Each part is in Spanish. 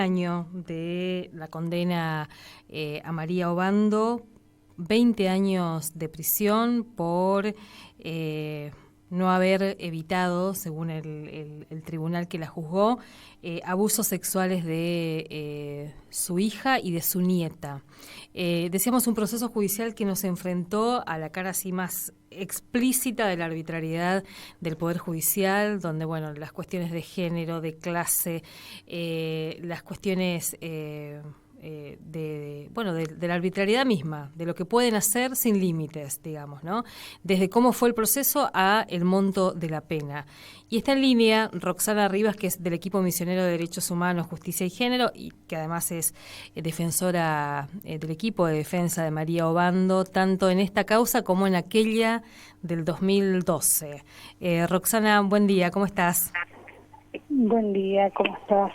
Año de la condena a María Obando, 20 años de prisión por no haber evitado, según el tribunal que la juzgó, abusos sexuales de su hija y de su nieta. Decíamos un proceso judicial que nos enfrentó a la cara así más explícita de la arbitrariedad del Poder Judicial, donde bueno, las cuestiones de género, de clase, las cuestiones de la arbitrariedad misma, de lo que pueden hacer sin límites, digamos, ¿no? Desde cómo fue el proceso a el monto de la pena. Y está en línea Roxana Rivas, que es del equipo misionero de Derechos Humanos, Justicia y Género, y que además es defensora del equipo de defensa de María Obando, tanto en esta causa como en aquella del 2012. Roxana, buen día, ¿cómo estás? Buen día, ¿cómo estás?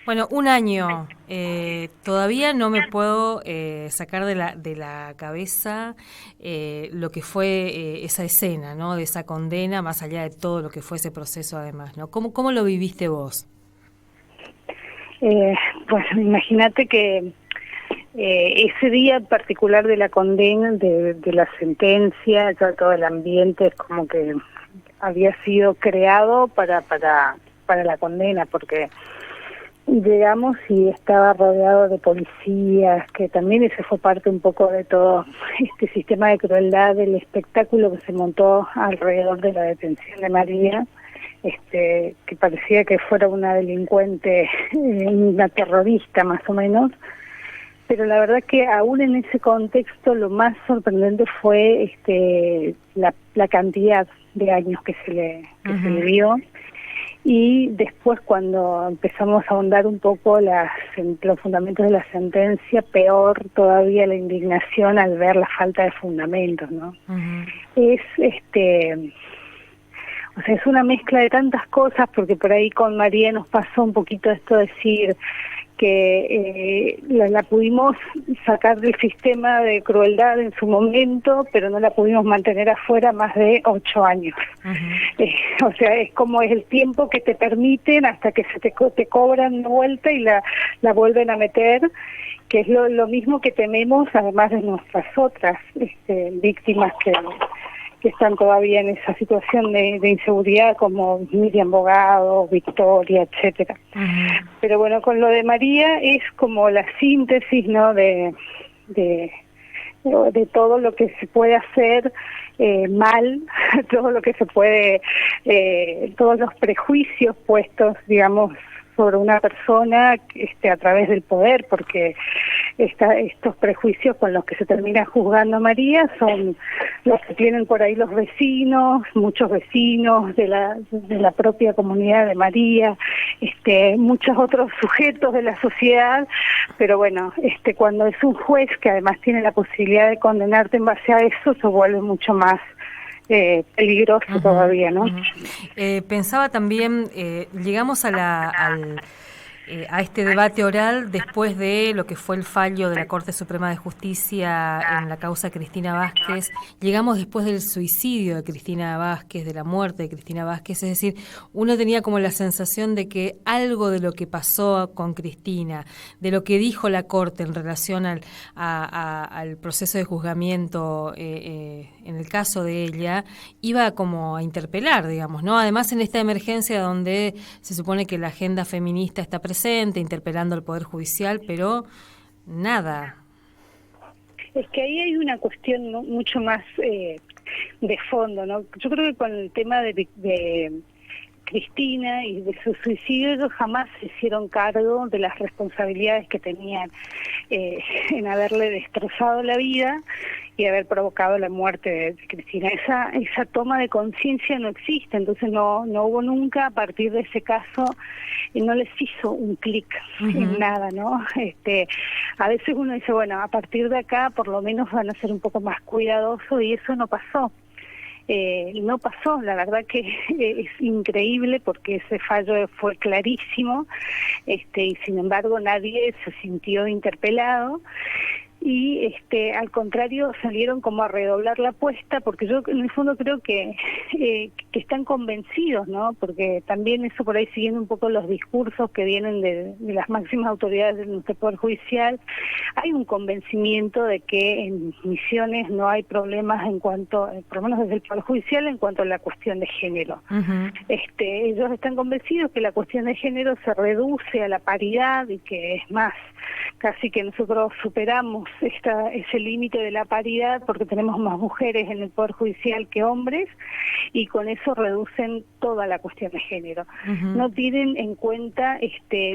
Bueno, un año. Todavía no me puedo sacar de la cabeza lo que fue esa escena, ¿no? De esa condena, más allá de todo lo que fue ese proceso, además, ¿no? ¿Cómo lo viviste vos? Pues imagínate que ese día en particular de la condena, de la sentencia, ya todo el ambiente es como que había sido creado para la condena, porque llegamos y estaba rodeado de policías, que también ese fue parte un poco de todo este sistema de crueldad, del espectáculo que se montó alrededor de la detención de María, que parecía que fuera una delincuente, una terrorista más o menos. Pero la verdad que aún en ese contexto lo más sorprendente fue la cantidad de años que se le dio. Y después, cuando empezamos a ahondar un poco los fundamentos de la sentencia, peor todavía la indignación al ver la falta de fundamentos, ¿no? Es o sea, es una mezcla de tantas cosas, porque por ahí con María nos pasó un poquito esto de decir que la pudimos sacar del sistema de crueldad en su momento, pero no la pudimos mantener afuera más de 8 años. O sea, es como es el tiempo que te permiten hasta que te cobran de vuelta y la vuelven a meter, que es lo mismo que tememos, además de nuestras otras víctimas que están todavía en esa situación de inseguridad, como Miriam Bogado, Victoria, etcétera. Pero bueno, con lo de María es como la síntesis, ¿no?, de todo lo que se puede hacer mal, todo lo que se puede, todos los prejuicios puestos, digamos, sobre una persona a través del poder, porque estos prejuicios con los que se termina juzgando a María son los que tienen por ahí los vecinos, muchos vecinos de la propia comunidad de María, muchos otros sujetos de la sociedad, pero bueno, cuando es un juez que además tiene la posibilidad de condenarte en base a eso, se vuelve mucho más peligroso todavía, ¿no? Pensaba también, llegamos a este debate oral después de lo que fue el fallo de la Corte Suprema de Justicia en la causa Cristina Vázquez. Llegamos después del suicidio de Cristina Vázquez, de la muerte de Cristina Vázquez. Es decir, uno tenía como la sensación de que algo de lo que pasó con Cristina, de lo que dijo la Corte en relación al proceso de juzgamiento en el caso de ella, iba como a interpelar, digamos, ¿no? Además, en esta emergencia donde se supone que la agenda feminista está presente, interpelando al Poder Judicial, pero nada. Es que ahí hay una cuestión, ¿no?, mucho más de fondo, ¿no? Yo creo que con el tema de Cristina y de su suicidio, ellos jamás se hicieron cargo de las responsabilidades que tenían en haberle destrozado la vida y haber provocado la muerte de Cristina. Esa toma de conciencia no existe, entonces no hubo nunca, a partir de ese caso, no les hizo un clic en nada, ¿no? A veces uno dice, bueno, a partir de acá por lo menos van a ser un poco más cuidadosos, y eso no pasó. No pasó, la verdad que es increíble, porque ese fallo fue clarísimo, y sin embargo nadie se sintió interpelado. y al contrario salieron como a redoblar la apuesta, porque yo en el fondo creo que están convencidos, ¿no? Porque también eso por ahí, siguiendo un poco los discursos que vienen de las máximas autoridades de nuestro Poder Judicial, hay un convencimiento de que en Misiones no hay problemas en cuanto, por lo menos desde el Poder Judicial, en cuanto a la cuestión de género. Ellos están convencidos que la cuestión de género se reduce a la paridad y que es más, casi que nosotros superamos ese límite de la paridad porque tenemos más mujeres en el Poder Judicial que hombres, y con eso reducen toda la cuestión de género. No tienen en cuenta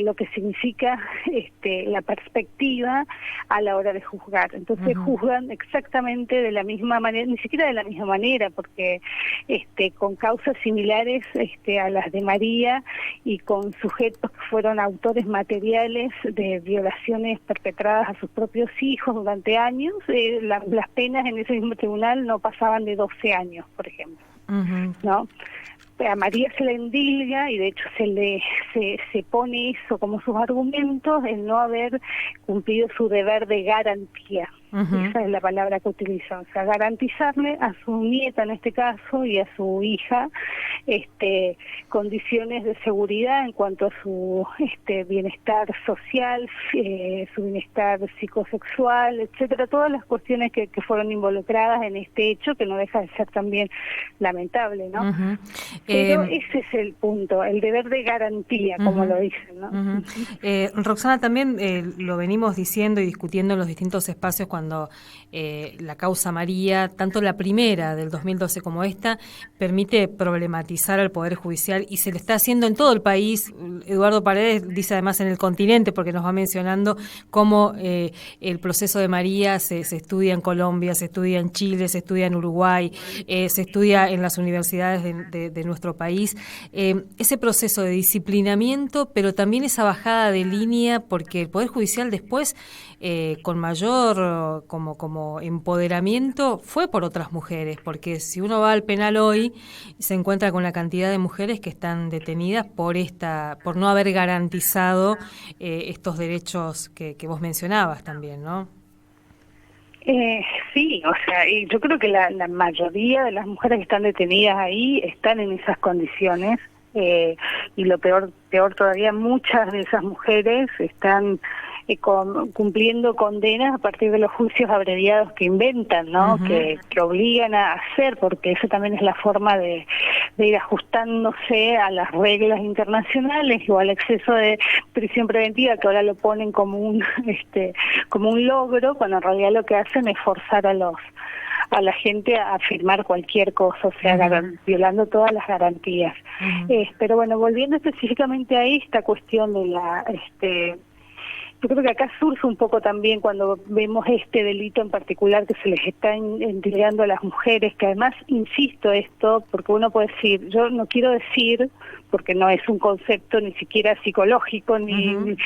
lo que significa la perspectiva a la hora de juzgar. Entonces juzgan exactamente de la misma manera, ni siquiera de la misma manera, porque con causas similares a las de María y con sujetos que fueron autores materiales de violaciones perpetradas a sus propios hijos durante años, las penas en ese mismo tribunal no pasaban de 12 años, por ejemplo. ¿No? A María se le endilga, y de hecho se pone eso como sus argumentos, el no haber cumplido su deber de garantía. Esa es la palabra que utilizan, o sea, garantizarle a su nieta en este caso y a su hija condiciones de seguridad en cuanto a su bienestar social, su bienestar psicosexual, etcétera, todas las cuestiones que fueron involucradas en este hecho, que no deja de ser también lamentable, ¿no? Pero ese es el punto, el deber de garantía, como lo dicen, ¿no? Roxana, también lo venimos diciendo y discutiendo en los distintos espacios cuando la causa María, tanto la primera del 2012 como esta, permite problematizar al Poder Judicial, y se le está haciendo en todo el país. Eduardo Paredes dice además en el continente, porque nos va mencionando cómo el proceso de María se estudia en Colombia, se estudia en Chile, se estudia en Uruguay, se estudia en las universidades de nuestro país. Ese proceso de disciplinamiento, pero también esa bajada de línea, porque el Poder Judicial después, con mayor como empoderamiento, fue por otras mujeres, porque si uno va al penal hoy, se encuentra con la cantidad de mujeres que están detenidas por no haber garantizado estos derechos que vos mencionabas también, ¿no? Sí, o sea, y yo creo que la mayoría de las mujeres que están detenidas ahí están en esas condiciones, y lo peor todavía, muchas de esas mujeres están cumpliendo condenas a partir de los juicios abreviados que inventan, ¿no? Que obligan a hacer, porque eso también es la forma de ir ajustándose a las reglas internacionales o al exceso de prisión preventiva, que ahora lo ponen como un logro, cuando en realidad lo que hacen es forzar a la gente a firmar cualquier cosa, o sea, violando todas las garantías. Pero bueno, volviendo específicamente a esta cuestión de yo creo que acá surge un poco también cuando vemos este delito en particular que se les está entregando a las mujeres, que además, insisto esto, porque uno puede decir, yo no quiero decir, porque no es un concepto ni siquiera psicológico ni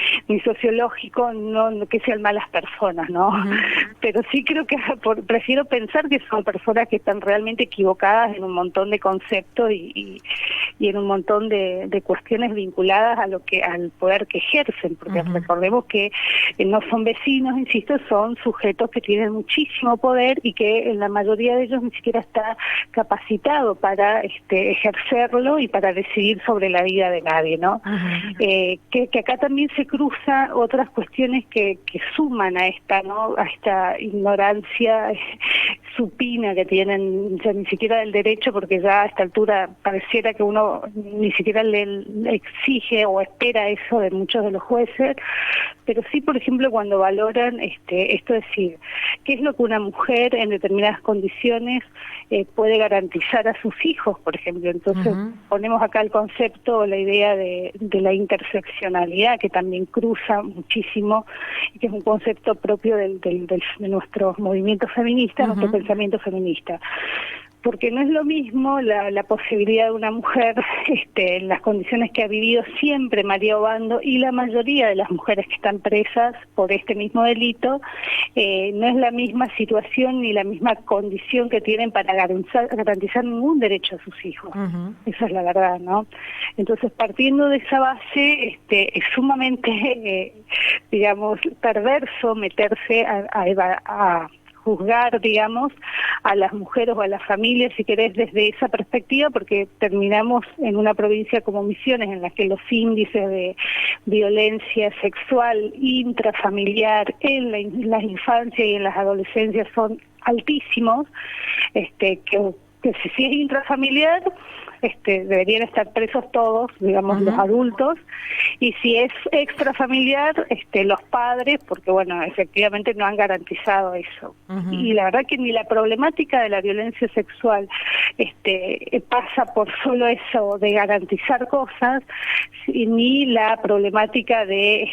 sociológico, no que sean malas personas, ¿no? Pero sí creo que prefiero pensar que son personas que están realmente equivocadas en un montón de conceptos y en un montón de cuestiones vinculadas al poder que ejercen, porque recordemos que no son vecinos, insisto, son sujetos que tienen muchísimo poder y que en la mayoría de ellos ni siquiera está capacitado para ejercerlo y para decidir sobre la vida de nadie, ¿no? Que acá también se cruza otras cuestiones que suman a esta, ¿no? A esta ignorancia supina que tienen, ya ni siquiera del derecho, porque ya a esta altura pareciera que uno ni siquiera le exige o espera eso de muchos de los jueces, pero sí, por ejemplo, cuando valoran esto, es decir, qué es lo que una mujer en determinadas condiciones puede garantizar a sus hijos, por ejemplo. Entonces ponemos acá el concepto, la idea de la interseccionalidad, que también cruza muchísimo, y que es un concepto propio de nuestros movimientos feministas, nuestro pensamiento feminista. porque no es lo mismo la posibilidad de una mujer en las condiciones que ha vivido siempre María Obando y la mayoría de las mujeres que están presas por este mismo delito, no es la misma situación ni la misma condición que tienen para garantizar ningún derecho a sus hijos. Esa es la verdad, ¿no? Entonces, partiendo de esa base, es sumamente, digamos, perverso meterse a juzgar, digamos, a las mujeres o a las familias, si querés, desde esa perspectiva, porque terminamos en una provincia como Misiones, en la que los índices de violencia sexual intrafamiliar en las infancias y en las adolescencias son altísimos, que si es intrafamiliar, deberían estar presos todos, digamos, los adultos, y si es extrafamiliar, los padres, porque bueno, efectivamente no han garantizado eso. Y la verdad que ni la problemática de la violencia sexual pasa por solo eso de garantizar cosas, ni la problemática de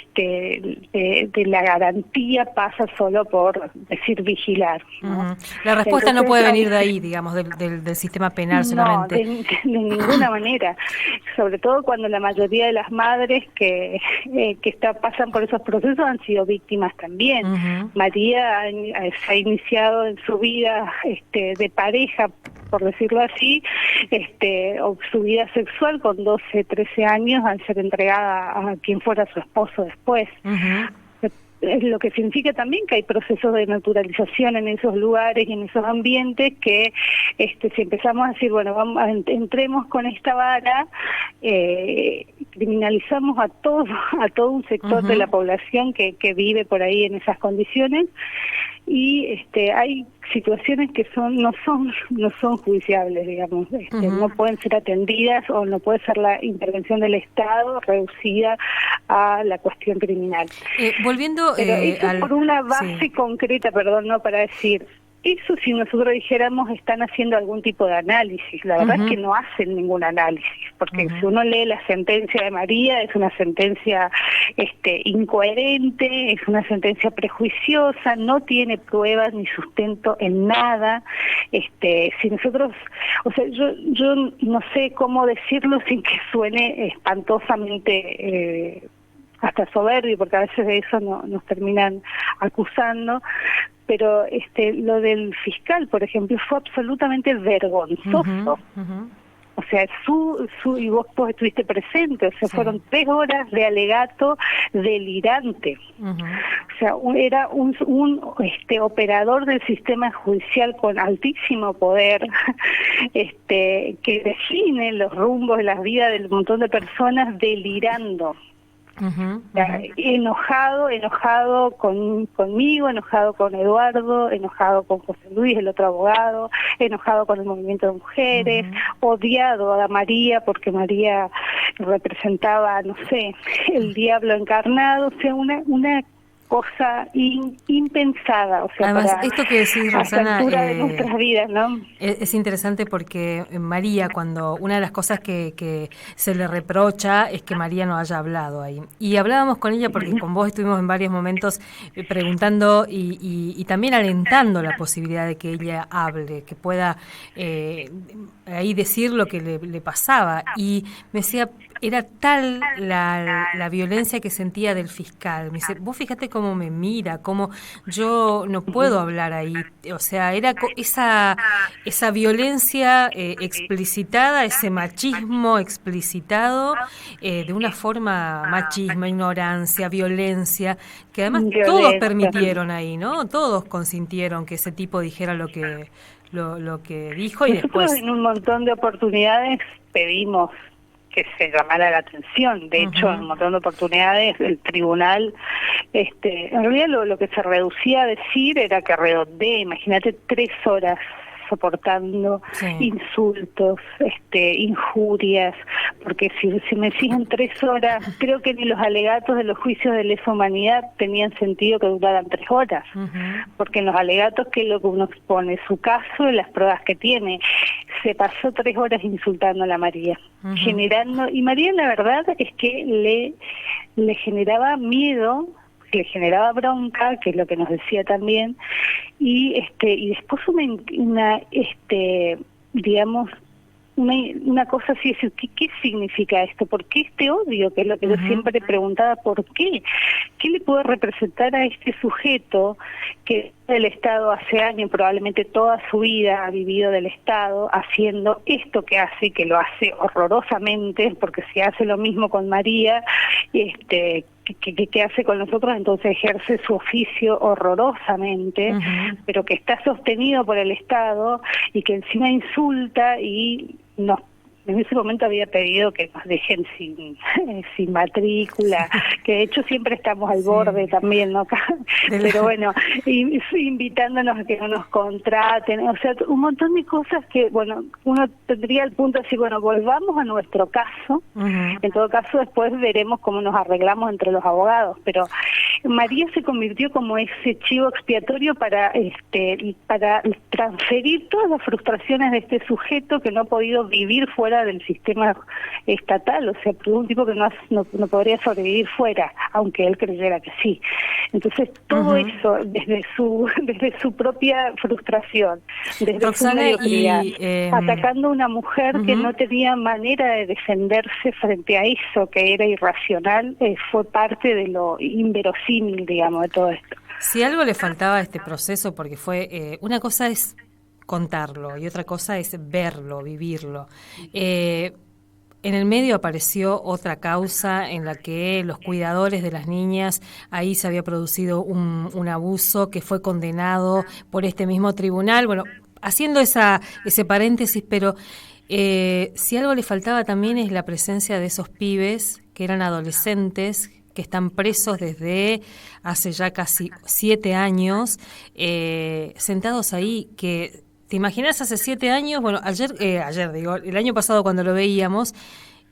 la garantía pasa solo por decir vigilar, ¿no? La respuesta no puede venir de ahí, digamos, del sistema penal solamente. De ninguna manera, sobre todo cuando la mayoría de las madres que pasan por esos procesos han sido víctimas también. María se ha iniciado en su vida de pareja, por decirlo así, o su vida sexual con 12, 13 años al ser entregada a quien fuera su esposo después. Es lo que significa también que hay procesos de naturalización en esos lugares y en esos ambientes que si empezamos a decir, bueno, entremos con esta vara, criminalizamos a todo un sector de la población que vive por ahí en esas condiciones, y hay situaciones que no son judiciables, digamos, no pueden ser atendidas, o no puede ser la intervención del Estado reducida a la cuestión criminal. Volviendo pero eso por una base concreta, perdón, no para decir eso, si nosotros dijéramos están haciendo algún tipo de análisis. La verdad es que no hacen ningún análisis, porque si uno lee la sentencia de María, es una sentencia incoherente, es una sentencia prejuiciosa, no tiene pruebas ni sustento en nada. Si nosotros, o sea, yo no sé cómo decirlo sin que suene espantosamente hasta soberbio, porque a veces de eso nos terminan acusando, pero lo del fiscal, por ejemplo, fue absolutamente vergonzoso. O sea, y vos estuviste presente, o sea, fueron 3 horas de alegato delirante. O sea, era un operador del sistema judicial con altísimo poder, que define los rumbos de la vida del montón de personas delirando. Enojado conmigo, enojado con Eduardo, enojado con José Luis, el otro abogado, enojado con el movimiento de mujeres, odiado a María porque María representaba, no sé, el diablo encarnado, o sea, una cosa impensada, o sea, además, esto que decís, Rosana, de nuestras vidas, ¿no? Es interesante porque María, cuando una de las cosas que se le reprocha es que María no haya hablado ahí, y hablábamos con ella porque con vos estuvimos en varios momentos preguntando y también alentando la posibilidad de que ella hable, que pueda ahí decir lo que le pasaba, y me decía, era tal la violencia que sentía del fiscal. Me dice, vos fíjate cómo me mira, cómo yo no puedo hablar ahí. O sea, era esa violencia explicitada, ese machismo explicitado, de una forma machismo, ignorancia, violencia, que además todos permitieron ahí, ¿no? Todos consintieron que ese tipo dijera lo que dijo, y nosotros después en un montón de oportunidades pedimos que se llamara la atención. De hecho, en un montón de oportunidades el tribunal, en realidad lo que se reducía a decir era que redondee, imagínate, 3 horas soportando insultos, injurias, porque si me siguen 3 horas, creo que ni los alegatos de los juicios de lesa humanidad tenían sentido que duraran 3 horas, porque en los alegatos que lo que uno expone, su caso y las pruebas que tiene, se pasó 3 horas insultando a la María, generando, y María la verdad es que le generaba miedo, le generaba bronca, que es lo que nos decía también, y después una digamos, una cosa así, es decir, ¿qué significa esto? ¿Por qué este odio? Que es lo que yo siempre preguntaba, ¿por qué? ¿Qué le puede representar a este sujeto que del Estado hace años, probablemente toda su vida ha vivido del Estado, haciendo esto que hace, que lo hace horrorosamente, porque si hace lo mismo con María, que hace con nosotros, entonces ejerce su oficio horrorosamente, pero que está sostenido por el Estado y que encima insulta y nos en ese momento había pedido que nos dejen sin matrícula, que de hecho siempre estamos al borde también, ¿no? Pero bueno, invitándonos a que no nos contraten, o sea, un montón de cosas que, bueno, uno tendría el punto de decir, bueno, volvamos a nuestro caso, en todo caso después veremos cómo nos arreglamos entre los abogados, pero María se convirtió como ese chivo expiatorio para transferir todas las frustraciones de este sujeto que no ha podido vivir fuera del sistema estatal, o sea, un tipo que no podría sobrevivir fuera, aunque él creyera que sí. Entonces todo eso desde su propia frustración, desde Roxana, su mediocridad, atacando a una mujer que no tenía manera de defenderse frente a eso que era irracional, fue parte de lo inverosímil, digamos, de todo esto. Si algo le faltaba a este proceso, porque fue, una cosa es contarlo y otra cosa es verlo, vivirlo. En el medio apareció otra causa en la que los cuidadores de las niñas, ahí se había producido un abuso que fue condenado por este mismo tribunal. Bueno, haciendo ese paréntesis, pero si algo le faltaba también es la presencia de esos pibes que eran adolescentes, que están presos desde hace ya casi 7 años, sentados ahí, que ¿te imaginas hace 7 años? Bueno, ayer digo, el año pasado cuando lo veíamos,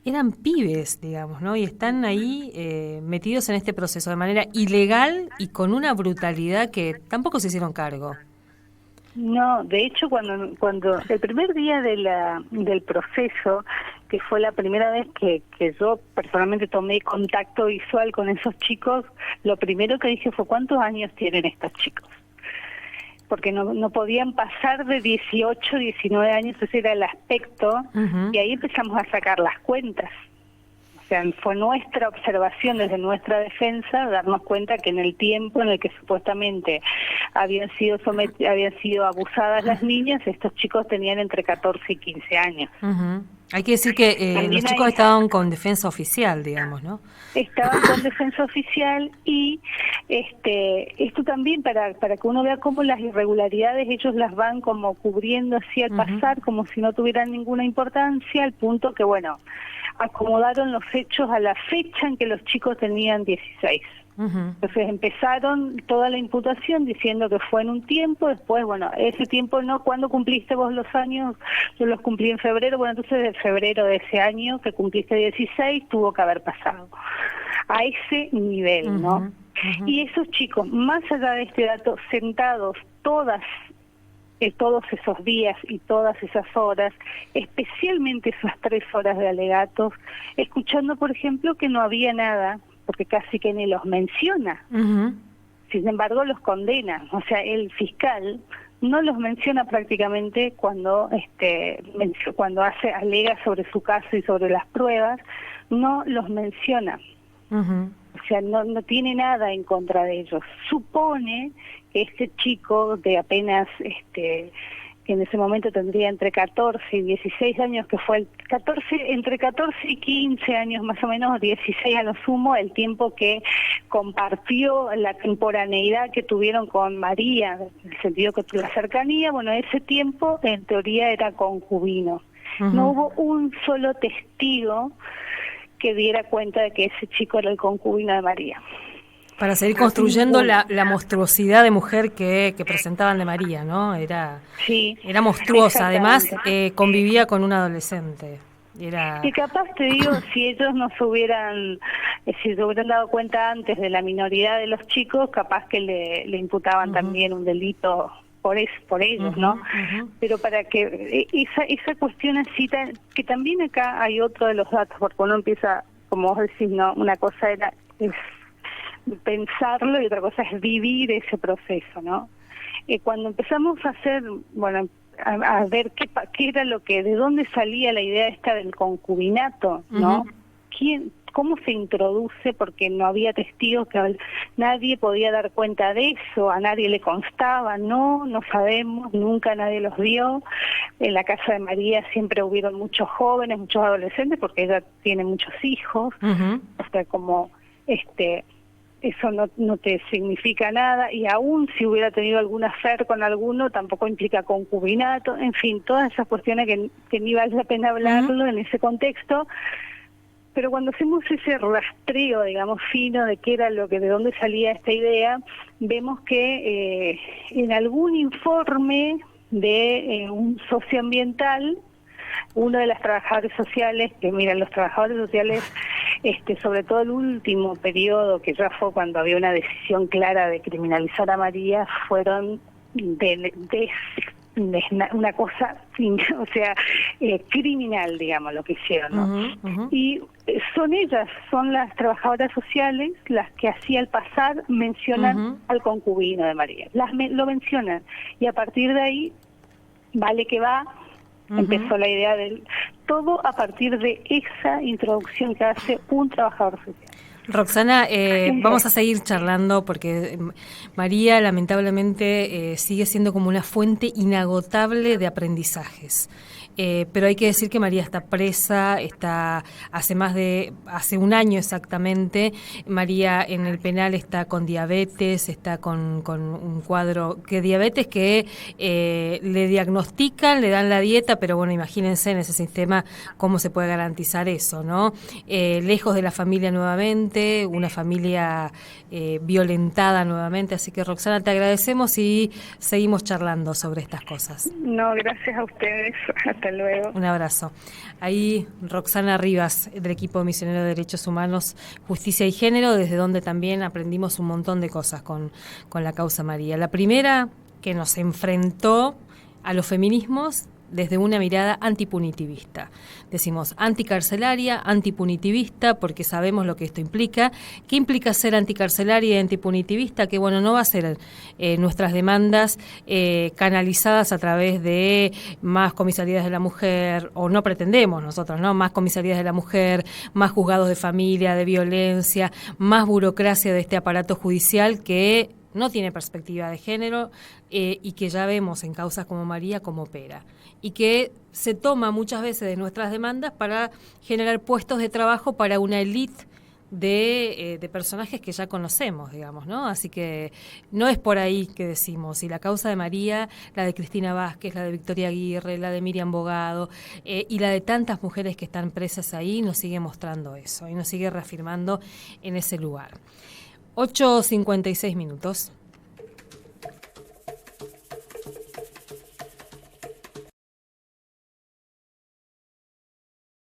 eran pibes, digamos, ¿no? Y están ahí metidos en este proceso de manera ilegal y con una brutalidad que tampoco se hicieron cargo. No, de hecho, cuando el primer día del proceso, que fue la primera vez que yo personalmente tomé contacto visual con esos chicos, lo primero que dije fue, ¿cuántos años tienen estos chicos? Porque no podían pasar de 18, 19 años, ese era el aspecto, y ahí empezamos a sacar las cuentas. O sea, fue nuestra observación desde nuestra defensa darnos cuenta que en el tiempo en el que supuestamente habían sido abusadas las niñas, estos chicos tenían entre 14 y 15 años. Hay que decir que los chicos estaban con defensa oficial, digamos, ¿no? Estaban con defensa oficial y esto también para que uno vea cómo las irregularidades ellos las van como cubriendo así al pasar, como si no tuvieran ninguna importancia, al punto que, bueno, acomodaron los hechos a la fecha en que los chicos tenían 16. Entonces empezaron toda la imputación diciendo que fue en un tiempo, después, bueno, ese tiempo no, ¿cuándo cumpliste vos los años? Yo los cumplí en febrero, bueno, entonces de febrero de ese año que cumpliste 16 tuvo que haber pasado. A ese nivel, ¿no? Y esos chicos, más allá de este dato, sentados todos esos días y todas esas horas, especialmente esas 3 horas de alegatos, escuchando, por ejemplo, que no había nada, porque casi que ni los menciona. Sin embargo, los condena. O sea, el fiscal no los menciona prácticamente cuando alega sobre su caso y sobre las pruebas, no los menciona. O sea, no tiene nada en contra de ellos. Supone que este chico de apenas, que en ese momento tendría entre 14 y 16 años, que fue entre 14 y 15 años más o menos, 16 a lo sumo, el tiempo que compartió, la temporaneidad que tuvieron con María, en el sentido que la cercanía, bueno, ese tiempo en teoría era concubino. No hubo un solo testigo que diera cuenta de que ese chico era el concubino de María. Para seguir construyendo la monstruosidad de mujer que presentaban de María, ¿no? Era monstruosa, además convivía con un adolescente. Y capaz te digo, si ellos se hubieran dado cuenta antes de la minoridad de los chicos, capaz que le imputaban también un delito por ellos, ¿no? Pero para que esa cuestión así, que también acá hay otro de los datos, porque uno empieza, como vos decís, ¿no? Una cosa es pensarlo y otra cosa es vivir ese proceso, ¿no? Cuando empezamos a hacer, bueno, a ver qué era lo que, de dónde salía la idea esta del concubinato, ¿no? ¿Cómo se introduce? Porque no había testigos, que nadie podía dar cuenta de eso, a nadie le constaba, no sabemos, nunca nadie los vio. En la casa de María siempre hubieron muchos jóvenes, muchos adolescentes, porque ella tiene muchos hijos, o sea, como eso no te significa nada, y aún si hubiera tenido algún afer con alguno, tampoco implica concubinato, en fin, todas esas cuestiones que ni vale la pena hablarlo en ese contexto. Pero cuando hacemos ese rastreo, digamos, fino de qué era de dónde salía esta idea, vemos que en algún informe de un socioambiental, uno de los trabajadores sociales, que miran, los trabajadores sociales, sobre todo el último periodo, que ya fue cuando había una decisión clara de criminalizar a María, fueron una cosa, o sea, criminal, digamos, lo que hicieron, ¿no? Y son las trabajadoras sociales las que hacía al pasar mencionan al concubino de María, lo mencionan, y a partir de ahí, vale que va, empezó la idea del todo a partir de esa introducción que hace un trabajador social. Roxana, vamos a seguir charlando porque María lamentablemente sigue siendo como una fuente inagotable de aprendizajes. Pero hay que decir que María está presa, hace un año exactamente. María en el penal está con diabetes, está con un cuadro diabetes que le diagnostican, le dan la dieta, pero bueno, imagínense en ese sistema cómo se puede garantizar eso, ¿no? Lejos de la familia nuevamente, una familia violentada nuevamente, así que Roxana, te agradecemos y seguimos charlando sobre estas cosas. No, gracias a ustedes, hasta luego. Un abrazo. Ahí Roxana Rivas, del equipo misionero de Derechos Humanos, Justicia y Género, desde donde también aprendimos un montón de cosas con la causa María. La primera, que nos enfrentó a los feminismos desde una mirada antipunitivista. Decimos anticarcelaria, antipunitivista, porque sabemos lo que esto implica. ¿Qué implica ser anticarcelaria y antipunitivista? Que bueno, no va a ser nuestras demandas canalizadas a través de más comisarías de la mujer, o no pretendemos nosotros, ¿no? Más comisarías de la mujer, más juzgados de familia, de violencia, más burocracia de este aparato judicial que no tiene perspectiva de género y que ya vemos en causas como María cómo opera, y que se toma muchas veces de nuestras demandas para generar puestos de trabajo para una élite de personajes que ya conocemos, digamos, ¿no? Así que no es por ahí que decimos, y la causa de María, la de Cristina Vázquez, la de Victoria Aguirre, la de Miriam Bogado y la de tantas mujeres que están presas ahí, nos sigue mostrando eso y nos sigue reafirmando en ese lugar. 8:56 minutos.